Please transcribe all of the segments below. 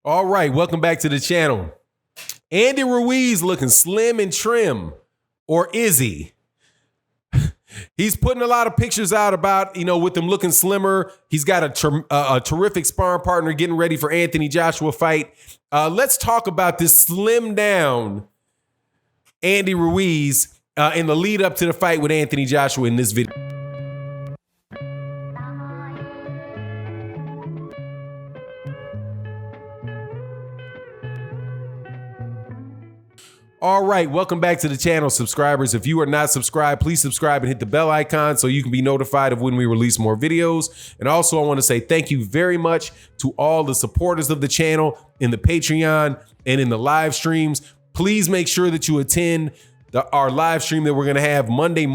All right, welcome back to the channel. Andy Ruiz looking slim and trim, or is he? He's putting a lot of pictures out about, with him looking slimmer. He's got a terrific sparring partner getting ready for Anthony Joshua fight. Let's talk about this slim down Andy Ruiz in the lead up to the fight with Anthony Joshua in this video. All right, welcome back to the channel, subscribers. If you are not subscribed, please subscribe and hit the bell icon so you can be notified of when we release more videos. And also, I want to say thank you very much to all the supporters of the channel in the Patreon and in the live streams. Please make sure that you attend our live stream that we're going to have Sunday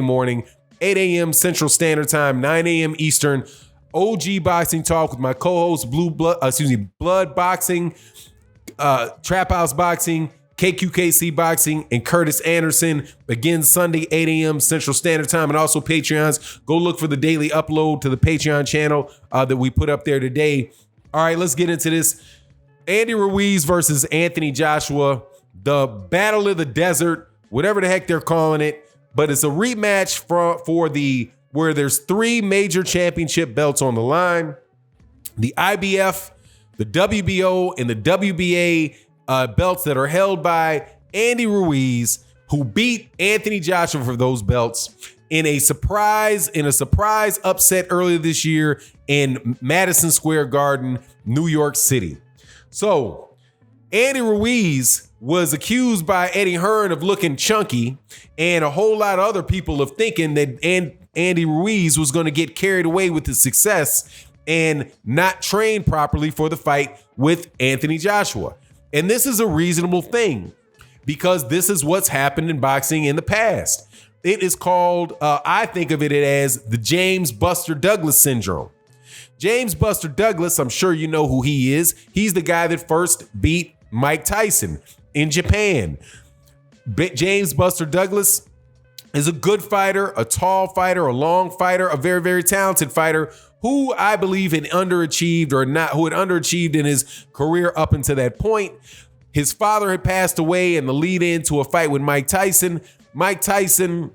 morning, 8 a.m. Central Standard Time, 9 a.m. Eastern. OG Boxing Talk with my co-host Blood Boxing, Trap House Boxing, KQKC Boxing, and Curtis Anderson. Again, Sunday, 8 a.m. Central Standard Time, and also Patreons. Go look for the daily upload to the Patreon channel that we put up there today. All right, let's get into this. Andy Ruiz versus Anthony Joshua, the Battle of the Desert, whatever the heck they're calling it. But it's a rematch where there's three major championship belts on the line. The IBF, the WBO, and the WBA belts that are held by Andy Ruiz, who beat Anthony Joshua for those belts in a surprise upset earlier this year in Madison Square Garden, New York City. So Andy Ruiz was accused by Eddie Hearn of looking chunky, and a whole lot of other people of thinking that Andy Ruiz was going to get carried away with his success and not trained properly for the fight with Anthony Joshua. And this is a reasonable thing because this is what's happened in boxing in the past. It is called, I think of it as the James Buster Douglas syndrome. James Buster Douglas, I'm sure you know who he is. He's the guy that first beat Mike Tyson in Japan. James Buster Douglas is a good fighter, a tall fighter, a long fighter, a very, very talented fighter who I believe had underachieved in his career up until that point. His father had passed away in the lead into a fight with Mike Tyson. Mike Tyson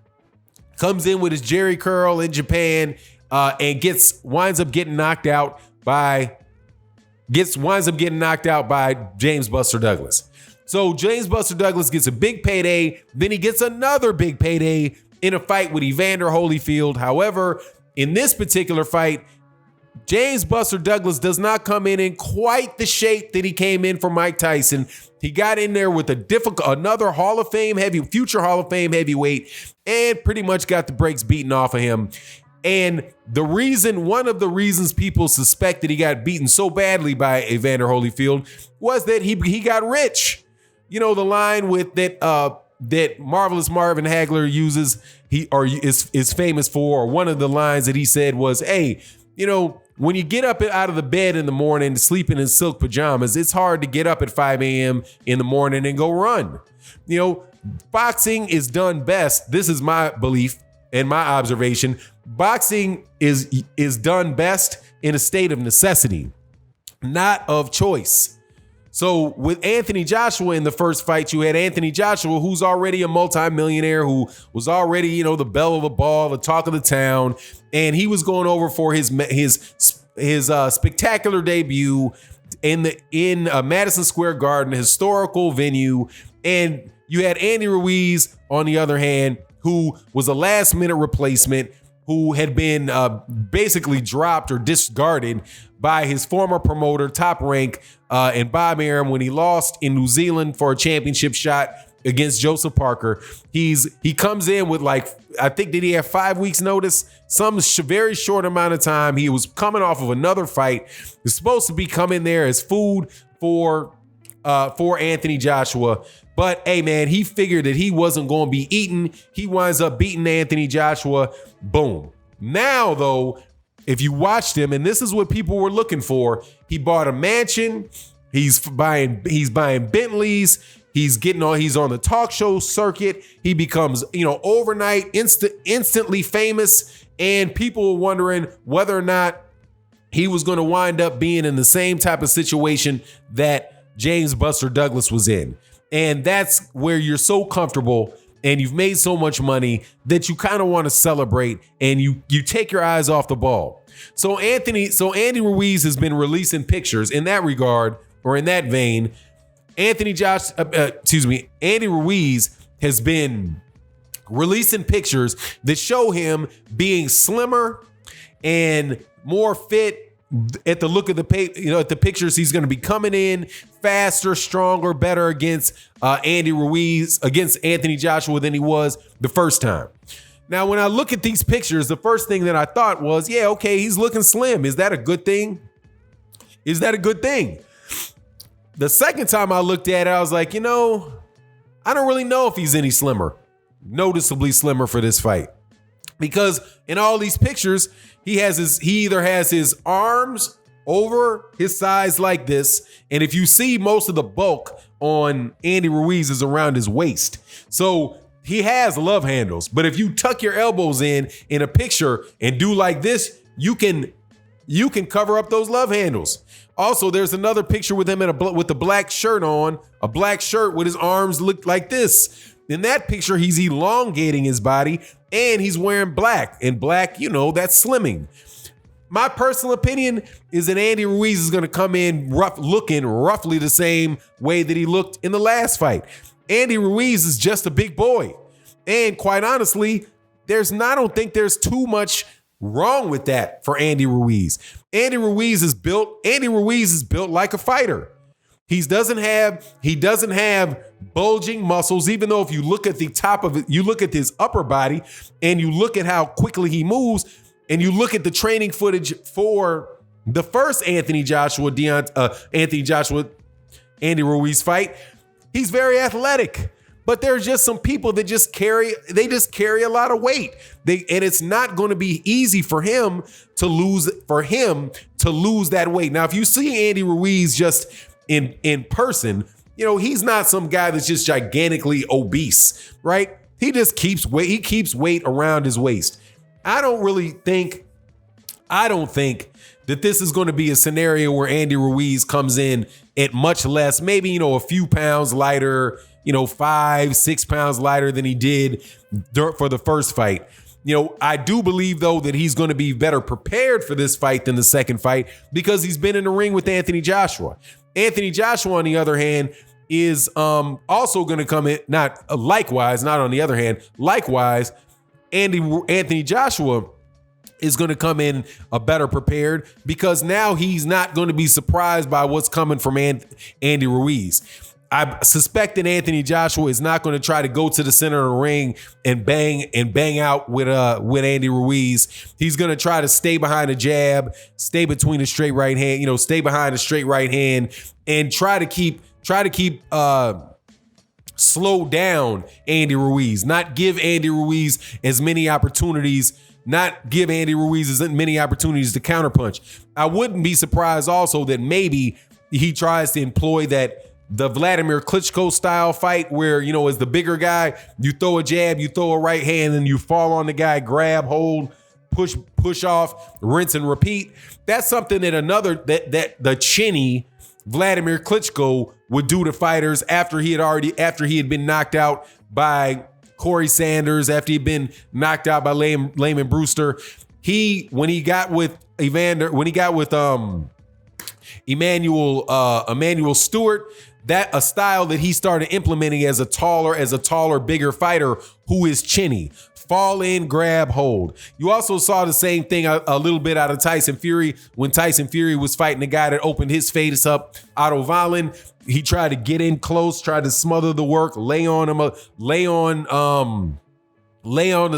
comes in with his Jerry curl in Japan and winds up getting knocked out by James Buster Douglas. So James Buster Douglas gets a big payday, then he gets another big payday in a fight with Evander Holyfield. However, in this particular fight, James Buster Douglas does not come in quite the shape that he came in for Mike Tyson. He got in there with another future Hall of Fame heavyweight, and pretty much got the brakes beaten off of him. And one of the reasons people suspect that he got beaten so badly by Evander Holyfield was that he got rich. You know, the line that Marvelous Marvin Hagler uses, is famous for, or one of the lines that he said was, hey, when you get up out of the bed in the morning, sleeping in silk pajamas, it's hard to get up at 5 a.m. in the morning and go run. Boxing is done best. This is my belief and my observation. Boxing is done best in a state of necessity, not of choice. So with Anthony Joshua in the first fight, you had Anthony Joshua, who's already a multimillionaire, who was already, the belle of the ball, the talk of the town, and he was going over for his spectacular debut in Madison Square Garden, a historical venue. And you had Andy Ruiz, on the other hand, who was a last-minute replacement, who had been basically dropped or discarded by his former promoter, Top Rank, and Bob Arum, when he lost in New Zealand for a championship shot against Joseph Parker. He comes in with did he have 5 weeks notice? Some very short amount of time. He was coming off of another fight. He's supposed to be coming there as food for Anthony Joshua. But hey, man, he figured that he wasn't going to be eaten. He winds up beating Anthony Joshua. Boom. Now, though, if you watched him, and this is what people were looking for, he bought a mansion. He's buying Bentleys. He's on the talk show circuit. He becomes, overnight instantly famous. And people were wondering whether or not he was going to wind up being in the same type of situation that James Buster Douglas was in. And that's where you're so comfortable and you've made so much money that you kind of want to celebrate and you take your eyes off the ball. So Andy Ruiz has been releasing pictures in that regard, or in that vein. Andy Ruiz has been releasing pictures that show him being slimmer and more fit. At the look of at the pictures, he's going to be coming in faster, stronger, better against against Anthony Joshua than he was the first time. Now, when I look at these pictures, the first thing that I thought was, yeah, okay, he's looking slim. Is that a good thing? Is that a good thing? The second time I looked at it, I was like, I don't really know if he's any slimmer, noticeably slimmer for this fight. Because in all these pictures, he either has his arms over his sides like this, and if you see, most of the bulk on Andy Ruiz is around his waist. So he has love handles, but if you tuck your elbows in a picture and do like this, you can cover up those love handles. Also, there's another picture with him with a black shirt on, a black shirt with his arms look like this. In that picture, he's elongating his body and he's wearing black. And black, that's slimming. My personal opinion is that Andy Ruiz is going to come in looking roughly the same way that he looked in the last fight. Andy Ruiz is just a big boy. And quite honestly, I don't think there's too much wrong with that for Andy Ruiz. Andy Ruiz is built like a fighter. He doesn't have bulging muscles, even though if you look at the top of it, you look at his upper body and you look at how quickly he moves and you look at the training footage for the first Andy Ruiz fight, he's very athletic. But there's just some people that just carry a lot of weight. And it's not going to be easy for him to lose that weight. Now, if you see Andy Ruiz just in person, he's not some guy that's just gigantically obese, right? He just keeps weight around his waist. I don't think that this is going to be a scenario where Andy Ruiz comes in at much less, maybe, a few pounds lighter, 5-6 pounds lighter than he did for the first fight. I do believe, though, that he's going to be better prepared for this fight than the second fight because he's been in the ring with Anthony Joshua. Anthony Joshua, on the other hand, is also going to come in, likewise, Anthony Joshua is going to come in better prepared because now he's not going to be surprised by what's coming from Andy Ruiz. I suspect that Anthony Joshua is not going to try to go to the center of the ring and bang out with Andy Ruiz. He's going to try to stay behind a jab, stay between a straight right hand, stay behind a straight right hand, and try to keep slow down Andy Ruiz. Not give Andy Ruiz as many opportunities. Not give Andy Ruiz as many opportunities to counterpunch. I wouldn't be surprised also that maybe he tries to employ the Vladimir Klitschko style fight where, as the bigger guy, you throw a jab, you throw a right hand, and you fall on the guy, grab, hold, push off, rinse and repeat. That's something that the chinny Vladimir Klitschko would do to fighters after he had been knocked out by Corey Sanders, after he'd been knocked out by Layman Brewster. When he got with Emmanuel Stewart, that a style that he started implementing as a taller, bigger fighter who is chinny. Fall in, grab, hold. You also saw the same thing a little bit out of Tyson Fury when Tyson Fury was fighting the guy that opened his face up, Otto Wallin. He tried to get in close, tried to smother the work, lay on the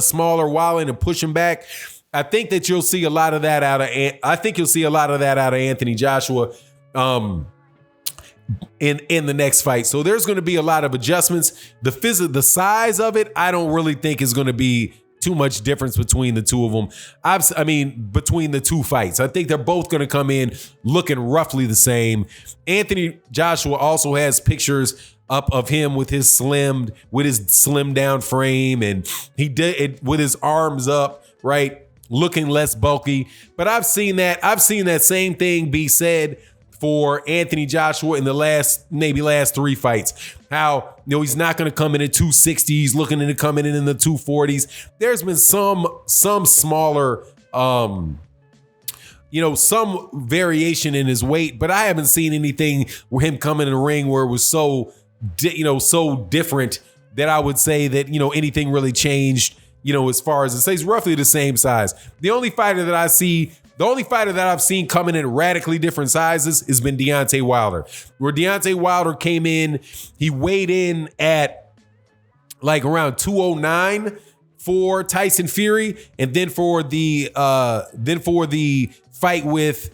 smaller Wallin and push him back. I think that you'll see a lot of that out of Anthony Joshua in the next fight. So there's going to be a lot of adjustments. The size of it, I don't really think is going to be too much difference between the two of them. Between the two fights. I think they're both going to come in looking roughly the same. Anthony Joshua also has pictures up of him with his slimmed down frame, and he did it with his arms up, right? looking less bulky. But I've seen that same thing be said for Anthony Joshua in the last 3 fights. How, he's not going to come in at 260. He's looking to come in the 240s. There's been some smaller, some variation in his weight, but I haven't seen anything where him coming in the ring where it was so different that I would say that, anything really changed, as far as it stays roughly the same size. The only fighter that I've seen coming in radically different sizes has been Deontay Wilder. Where Deontay Wilder came in, he weighed in at like around 209 for Tyson Fury, and then for the fight with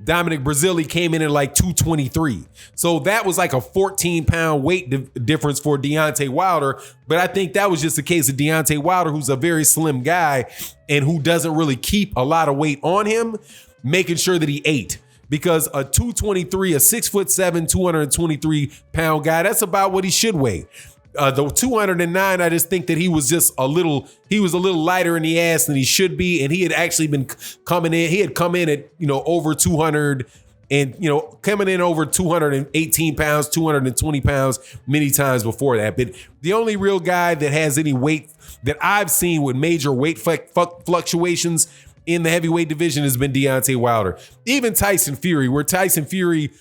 Dominic Breazeale, he came in at like 223. So that was like a 14-pound weight difference for Deontay Wilder. But I think that was just the case of Deontay Wilder, who's a very slim guy and who doesn't really keep a lot of weight on him, making sure that he ate. Because a 223, a 6'7", 223-pound guy, that's about what he should weigh. The 209, I just think that he was a little lighter in the ass than he should be. And he had actually been coming in. He had come in at, over 200 and, coming in over 218 pounds, 220 pounds many times before that. But the only real guy that has any weight that I've seen with major weight fluctuations in the heavyweight division has been Deontay Wilder. Even Tyson Fury, where Tyson Fury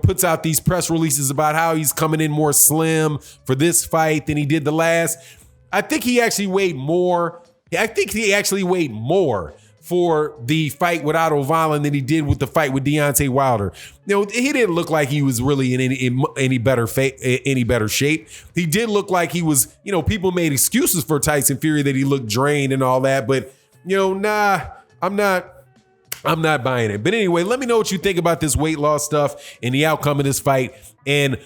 puts out these press releases about how he's coming in more slim for this fight than he did the last. I think he actually weighed more. For the fight with Otto Wallin than he did with the fight with Deontay Wilder. He didn't look like he was really in any better shape. He did look like he was, people made excuses for Tyson Fury that he looked drained and all that, but nah, I'm not buying it. But anyway, let me know what you think about this weight loss stuff and the outcome of this fight. And